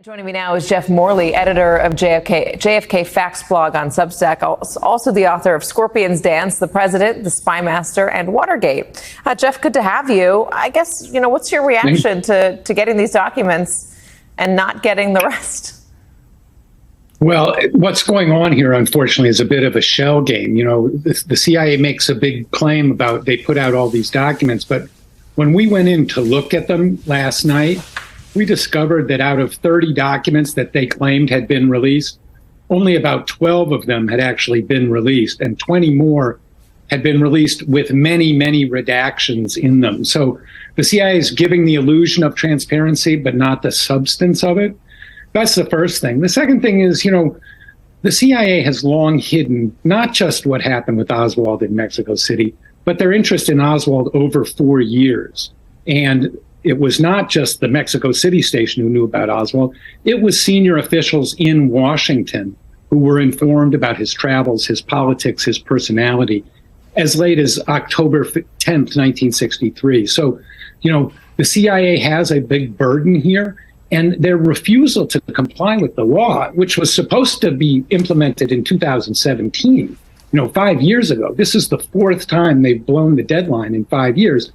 Joining me now is Jeff Morley, editor of JFK Facts blog on Substack, also the author of Scorpion's Dance, The President, The Spy Master, and Watergate. Jeff, good to have you. I guess, what's your reaction to getting these documents and not getting the rest? Well, what's going on here, unfortunately, is a bit of a shell game. The CIA makes a big claim about they put out all these documents, but when we went in to look at them last night, we discovered that out of 30 documents that they claimed had been released, only about 12 of them had actually been released, and 20 more had been released with many, many redactions in them. So the CIA is giving the illusion of transparency, but not the substance of it. That's the first thing. The second thing is, the CIA has long hidden not just what happened with Oswald in Mexico City, but their interest in Oswald over 4 years. And it was not just the Mexico City station who knew about Oswald. It was senior officials in Washington who were informed about his travels, his politics, his personality, as late as October 10th, 1963. So, the CIA has a big burden here, and their refusal to comply with the law, which was supposed to be implemented in 2017, 5 years ago. This is the fourth time they've blown the deadline in 5 years.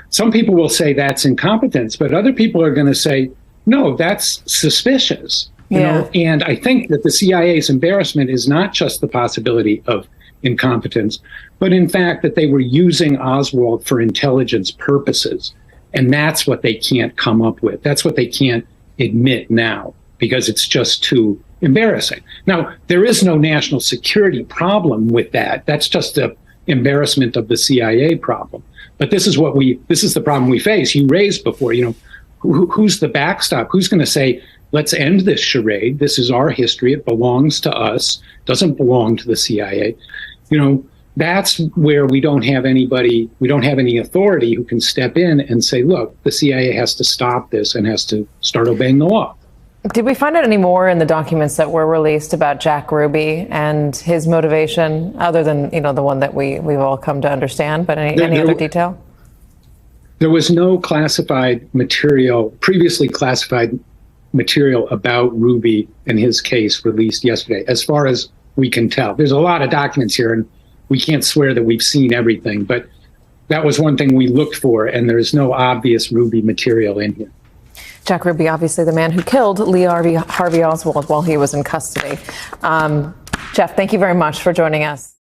Some people will say that's incompetence, but other people are going to say, no, that's suspicious. And I think that the CIA's embarrassment is not just the possibility of incompetence, but in fact that they were using Oswald for intelligence purposes. And that's what they can't come up with. That's what they can't admit now, because it's just too embarrassing. Now, there is no national security problem with that. That's just an embarrassment of the CIA problem. But this is the problem we face. You raised before, who's the backstop? Who's going to say, let's end this charade? This is our history. It belongs to us. Doesn't belong to the CIA. That's where we don't have anybody, we don't have any authority who can step in and say, look, the CIA has to stop this and has to start obeying the law. Did we find out any more in the documents that were released about Jack Ruby and his motivation, other than, the one that we've all come to understand, but any other detail? There was no previously classified material about Ruby and his case released yesterday, as far as we can tell. There's a lot of documents here, and we can't swear that we've seen everything, but that was one thing we looked for, and there's no obvious Ruby material in here. Jack Ruby, obviously the man who killed Lee Harvey Oswald while he was in custody. Jeff, thank you very much for joining us.